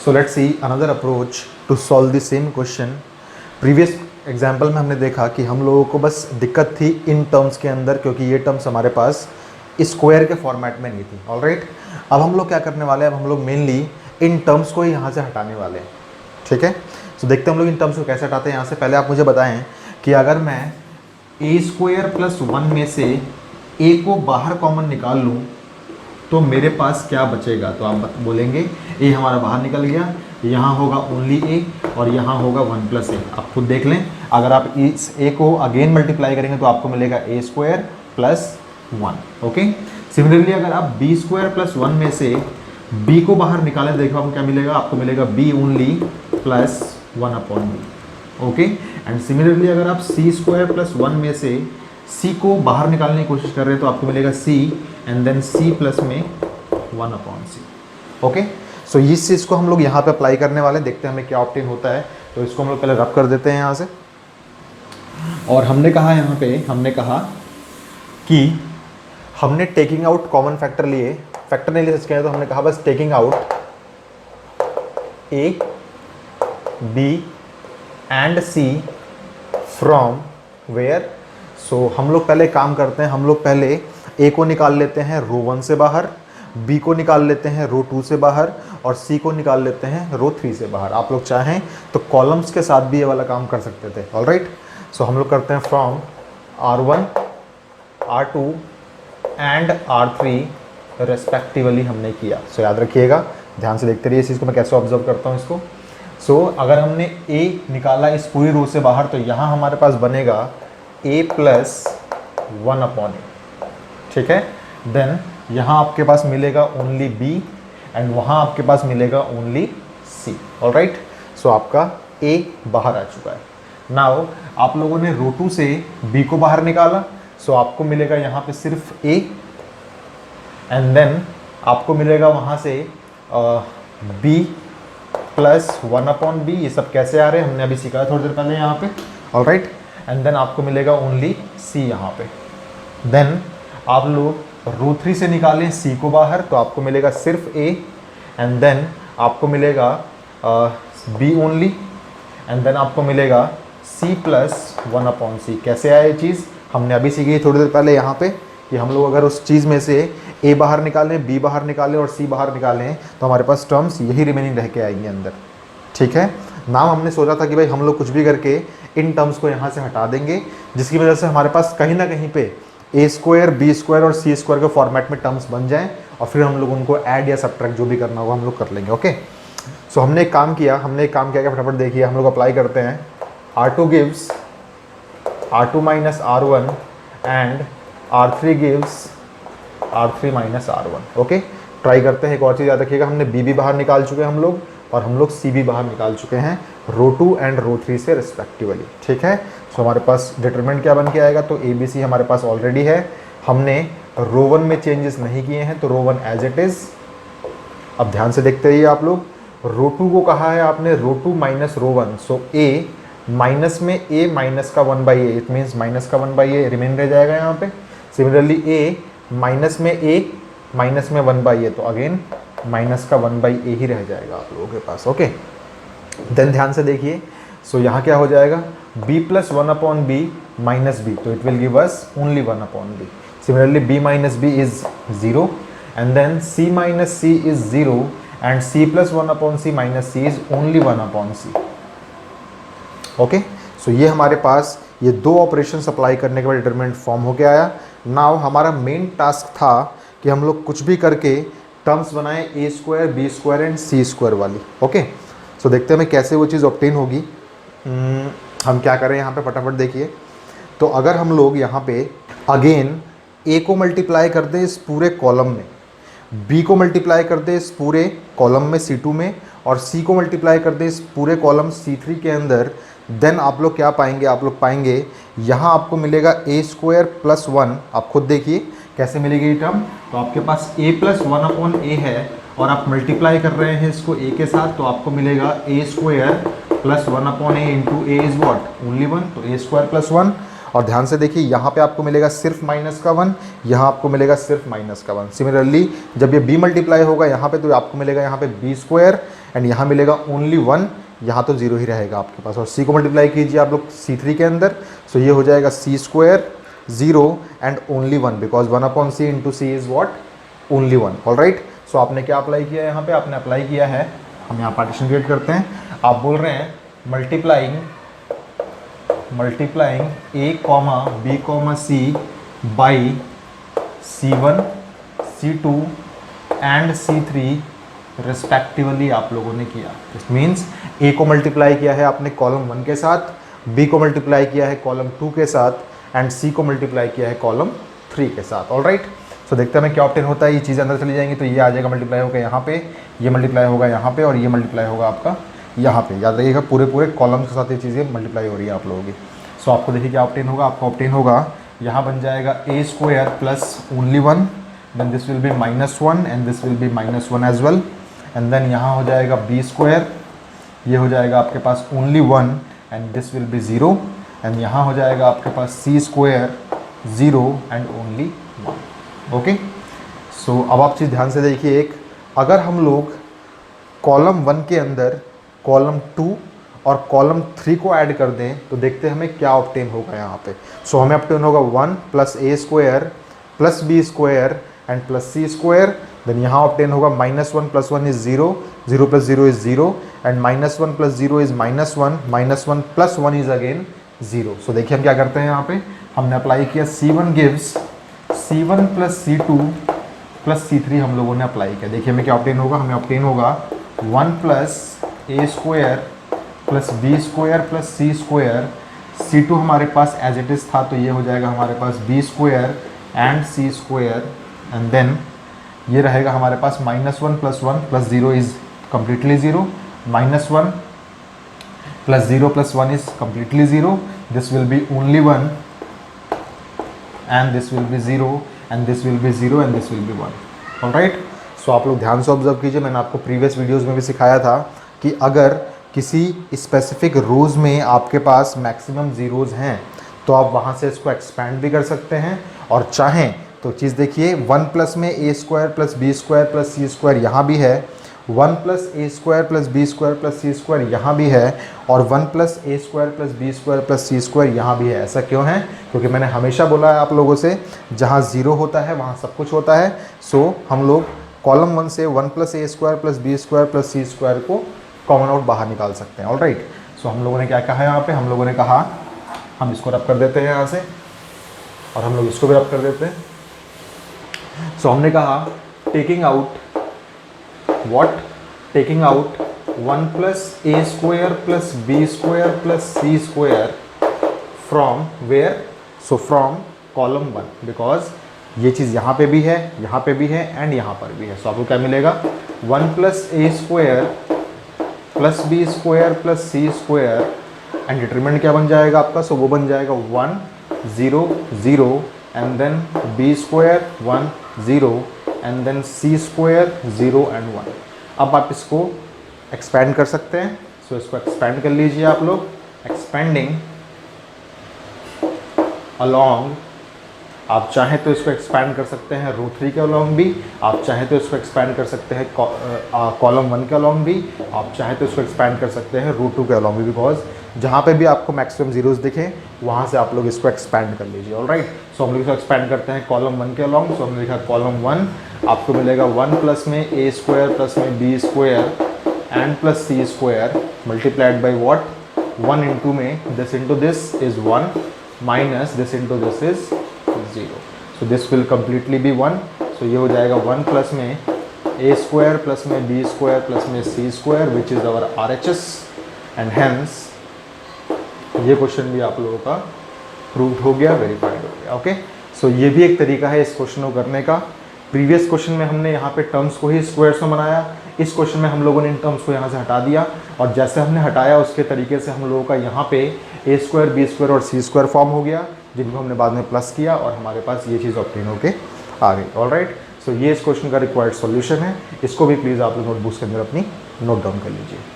So let's see another approach to solve the same question. Previous example में हमने देखा कि हम लोगों को बस दिक्कत थी इन टर्म्स के अंदर, क्योंकि ये टर्म्स हमारे पास स्क्वायर के फॉर्मेट में नहीं थी. ऑलराइट, अब हम लोग क्या करने वाले हैं, अब हम लोग मेनली इन टर्म्स को यहाँ से हटाने वाले हैं. ठीक है, तो देखते हैं हम लोग इन टर्म्स को कैसे हटाते हैं. यहाँ से पहले आप मुझे बताएं कि अगर मैं ए स्क्वायर प्लस 1 में से ए को बाहर कॉमन निकाल लूँ तो मेरे पास क्या बचेगा. तो आप बोलेंगे ए हमारा बाहर निकल गया, यहाँ होगा ओनली ए और यहाँ होगा 1 प्लस ए. आप खुद देख लें, अगर आप इस ए को अगेन मल्टीप्लाई करेंगे तो आपको मिलेगा A square plus 1. Okay, similarly अगर आप बी स्क्वायर प्लस 1 में से बी को बाहर निकालें, देखो आपको क्या मिलेगा, आपको मिलेगा B only plus 1 upon B. Okay, and similarly अगर आप सी स्क्वायर प्लस 1 में से सी को बाहर निकालने की कोशिश कर रहे हैं तो आपको मिलेगा सी एंड देन सी प्लस में 1 अपॉन सी. ओके, सो इस चीज़ को हम लोग यहाँ पे अप्लाई करने वाले, देखते हैं हमें क्या ऑब्टेन होता है. तो इसको हम लोग पहले रब कर देते हैं यहाँ से. और हमने कहा यहाँ पे, हमने कहा कि हमने टेकिंग आउट कॉमन फैक्टर लिए, फैक्टर नहीं ले सकते हैं, तो हमने कहा बस taking out A B and C from where. So हम लोग पहले काम करते हैं, हम लोग पहले ए को निकाल लेते हैं रो 1 से बाहर, बी को निकाल लेते हैं रो 2 से बाहर और सी को निकाल लेते हैं रो 3 से बाहर. आप लोग चाहें तो कॉलम्स के साथ भी ये वाला काम कर सकते थे. ऑलराइट, सो हम लोग करते हैं from R1 R2 and R3 respectively हमने किया. सो याद रखिएगा, ध्यान से देखते रहिए इस चीज़ को, मैं कैसे ऑब्जर्व करता हूँ इसको. सो अगर हमने ए निकाला इस पूरी रो से बाहर तो यहाँ हमारे पास बनेगा ए प्लस 1 अपॉन ए. ठीक है, देन यहाँ आपके पास मिलेगा ओनली बी एंड वहाँ आपके पास मिलेगा ओनली सी. ऑलराइट, सो आपका ए बाहर आ चुका है. नाउ आप लोगों ने रो 2 से बी को बाहर निकाला, सो आपको मिलेगा यहाँ पे सिर्फ ए एंड देन आपको मिलेगा वहाँ से बी प्लस 1 अपॉन बी. ये सब कैसे आ रहे हैं हमने अभी सीखा है थोड़ी देर पहले यहाँ पे. ऑलराइट, एंड देन आपको मिलेगा ओनली सी यहाँ पे. देन आप लोग रो 3 से निकालें सी को बाहर तो आपको मिलेगा सिर्फ ए एंड देन आपको मिलेगा बी ओनली एंड देन आपको मिलेगा सी प्लस 1 अपॉन सी. कैसे आया ये चीज़ हमने अभी सीखी थोड़ी देर पहले यहाँ पे, कि हम लोग अगर उस चीज़ में से ए बाहर निकालें, बी बाहर निकालें और सी बाहर निकालें तो हमारे पास टर्म्स यही रिमेनिंग रह के आएंगी अंदर. ठीक है, नाम हमने सोचा था कि भाई हम लोग कुछ भी करके इन टर्म्स को यहाँ से हटा देंगे, जिसकी वजह से हमारे पास कहीं ना कहीं पे ए स्क्वायर बी स्क्वायर और सी स्क्वायर के फॉर्मेट में टर्म्स बन जाएं और फिर हम लोग उनको ऐड या सब्ट्रैक्ट जो भी करना होगा हम लोग कर लेंगे. ओके, सो हमने एक काम किया कि फटाफट देखिए हम लोग अप्लाई करते हैं. R2 gives R2 minus R1 and R3 gives R3 minus R1. Okay, try करते हैं. एक और चीज़ याद रखिएगा, हमने बी भी बाहर निकाल चुके हैं हम लोग और हम लोग सी भी बाहर निकाल चुके हैं रो 2 एंड रो 3 से रिस्पेक्टिवली. ठीक है, सो हमारे पास डिटरमिनेंट क्या बन के आएगा, तो ए बी सी हमारे पास ऑलरेडी है. हमने रो 1 में चेंजेस नहीं किए हैं तो रो 1 एज इट इज़. अब ध्यान से देखते रहिए आप लोग, रो 2 को कहा है आपने रो 2 माइनस रो 1, सो ए माइनस में ए माइनस का 1 by A, it means minus का 1 बाई ए रिमेन रह जाएगा यहाँ पे. सिमिलरली ए माइनस में ए माइनस में 1 बाई ए, तो अगेन माइनस का 1 बाई ए ही रह जाएगा आप लोगों के पास. ओके, देन ध्यान से देखिए, सो यहाँ क्या हो जाएगा, b plus 1 upon B minus B, तो it will give us only 1 upon B. Similarly b minus B is 0 and then c minus C is 0 and c plus 1 upon C minus C is only 1 upon C. Okay, so ये हमारे पास ये दो operation apply करने के बाद determinant form होके आया. Now हमारा मेन टास्क था कि हम लोग कुछ भी करके टर्म्स बनाए A square B square and C square वाली. ओके, सो देखते हैं हमें कैसे वो चीज़ ऑब्टेन होगी. हम क्या करें यहाँ पे फटाफट देखिए. तो अगर हम लोग यहाँ पे अगेन ए को मल्टीप्लाई कर दें इस पूरे कॉलम में, बी को मल्टीप्लाई कर दें इस पूरे कॉलम में C2 में और सी को मल्टीप्लाई कर दें इस पूरे कॉलम C3 के अंदर, देन आप लोग क्या पाएंगे, आप लोग पाएंगे यहाँ आपको मिलेगा ए स्क्वायर प्लस 1. आप खुद देखिए कैसे मिलेगी ये टर्म. तो आपके पास ए प्लस 1 अपॉन ए है और आप मल्टीप्लाई कर रहे हैं इसको ए के साथ, तो आपको मिलेगा A square plus 1 upon A into A is what only 1, तो ए स्क्वायर प्लस 1. और ध्यान से देखिए यहाँ पे आपको मिलेगा सिर्फ माइनस का 1, यहाँ आपको मिलेगा सिर्फ माइनस का 1. सिमिलरली जब ये b मल्टीप्लाई होगा यहाँ पे तो आपको मिलेगा यहाँ पे बी स्क्वायर एंड यहाँ मिलेगा ओनली 1, यहाँ तो 0 ही रहेगा आपके पास। और c को मल्टीप्लाई कीजिए आप लोग c3 के अंदर, सो ये हो जाएगा c square 0 and only 1, because 1/c into C is what, only 1। All right, so आपने क्या अप्लाई किया है यहाँ पे, आपने अप्लाई किया है, हम यहाँ पार्टीशन क्रिएट करते हैं, आप बोल रहे हैं multiplying a comma b comma c by c1 c2 and c3 respectively आप लोगों ने किया। इट मीन्स a को मल्टीप्लाई किया है आपने कॉलम 1 के साथ, b को मल्टीप्लाई किया है कॉलम 2 के साथ एंड c को मल्टीप्लाई किया है कॉलम 3 के साथ। ऑल राइट, सो देखते हैं क्या ऑब्टेन होता है। ये चीज़ें अंदर चली जाएंगी तो ये आ जाएगा, मल्टीप्लाई होगा यहाँ पे, ये मल्टीप्लाई होगा यहाँ पे और ये मल्टीप्लाई होगा आपका यहाँ पे। याद रखिएगा पूरे कॉलम के साथ ये चीज़ें मल्टीप्लाई हो रही है आप लोगों की। सो आपको देखिए क्या ऑब्टेन होगा, आपका ऑब्टेन होगा यहाँ बन जाएगा a square plus only 1, then this will be -1 and this will be -1 as well, and then यहाँ हो जाएगा b स्क्वायर, ये हो जाएगा आपके पास only 1 and this will be 0, and यहाँ हो जाएगा आपके पास c square 0 and only 1। Okay, so अब आप चीज़ ध्यान से देखिए, एक अगर हम लोग कॉलम 1 के अंदर कॉलम 2 और कॉलम 3 को ऐड कर दें तो देखते हैं हमें क्या ऑब्टेन होगा यहाँ पे। सो हमें ऑब्टेन होगा 1 plus a square plus b square and plus c square, then यहाँ ऑब्टेन होगा -1 plus 1 is 0, 0 plus 0 is 0 and -1 plus 0 is -1, -1 plus 1 is again 0। So देखिए हम क्या करते हैं यहाँ पे, हमने अप्लाई किया c1 gives c1 plus c2 plus c3 हम लोगों ने अप्लाई किया। देखिए हमें क्या ऑब्टेन होगा, हमें ऑब्टेन होगा 1 plus a square plus b square plus c square, c2 हमारे पास एज इट इज़ था तो ये हो जाएगा हमारे पास b square and c square, and then ये रहेगा हमारे पास -1 plus 1 plus 0 is completely 0, -1 plus 0 plus 1 is completely 0, this will be only 1 and this will be 0 and this will be 0 and this will be 1। Alright, so आप लोग ध्यान से observe कीजिए, मैंने आपको प्रीवियस वीडियोज़ में भी सिखाया था कि अगर किसी स्पेसिफिक रोज़ में आपके पास मैक्सिमम ज़ीरोज़ हैं तो आप वहाँ से इसको एक्सपैंड भी कर सकते हैं, और चाहें तो चीज़ देखिए 1 प्लस में a square plus b square plus c square यहाँ भी है, 1 plus a square plus b square plus c square यहाँ भी है, और 1 plus a square plus b square plus c square यहाँ भी है। ऐसा क्यों है, क्योंकि मैंने हमेशा बोला है आप लोगों से, जहाँ ज़ीरो होता है वहाँ सब कुछ होता है। सो हम लोग कॉलम 1 से 1 plus a square plus b square plus c square को कॉमन आउट बाहर निकाल सकते हैं। ऑलराइट, सो हम लोगों ने क्या कहा यहाँ पे, हम लोगों ने कहा हम इसको रब कर देते हैं यहाँ से, और हम लोग इसको भी रब कर देते हैं। सो हमने कहा taking out what, taking out 1 plus a square plus b square plus c square from where, so from column 1, because ये चीज़ यहाँ पे भी है, यहाँ पे भी है एंड यहाँ पर भी है। सो आपको क्या मिलेगा, 1 plus a square plus b square plus c square, and determinant क्या बन जाएगा आपका, सो वो बन जाएगा 1 0 0 and then b square 1 0 and then c square 0 and 1। अब आप इसको एक्सपैंड कर सकते हैं, सो इसको एक्सपैंड कर लीजिए आप लोग, एक्सपेंडिंग अलॉन्ग, आप चाहें तो इसको एक्सपैंड कर सकते हैं रो 3 के अलॉन्ग भी, आप चाहें तो इसको एक्सपैंड कर सकते हैं कॉलम 1 के अलॉन्ग भी, आप चाहें तो इसको एक्सपैंड कर सकते हैं रो 2 के अलॉन्ग भी, बिकॉज जहाँ पे भी आपको मैक्सिमम जीरोस दिखें वहाँ से आप लोग इसको एक्सपैंड कर लीजिए। ऑलराइट, सो हम लोग इसको एक्सपैंड करते हैं कॉलम 1 के अलॉन्ग। सो हमने लिखा कॉलम 1 आपको मिलेगा 1 प्लस में a स्क्वायर प्लस में b square and plus c square multiplied by what, 1 into में this into this is 1 minus this into this is 0, so this will completely be 1। So ये हो जाएगा 1 प्लस में a square plus में b square plus में c square which is our RHS, and hence ये question भी आप लोगों का प्रूव्ड हो गया, वेरीफाइड हो गया। ओके, सो ये भी एक तरीका है इस क्वेश्चन को करने का। प्रीवियस क्वेश्चन में हमने यहाँ पे टर्म्स को ही स्क्वायर्स में बनाया, इस क्वेश्चन में हम लोगों ने इन टर्म्स को यहाँ से हटा दिया, और जैसे हमने हटाया उसके तरीके से हम लोगों का यहाँ पे a स्क्वायर b स्क्वायर और c स्क्वायर फॉर्म हो गया, जिनको हमने बाद में प्लस किया और हमारे पास ये चीज़ ऑब्टेन होके आ गई। ऑलराइट, सो ये इस क्वेश्चन का रिक्वायर्ड सॉल्यूशन है, इसको भी प्लीज़ आप लोग नोटबुक्स के अंदर अपनी नोट डाउन कर लीजिए।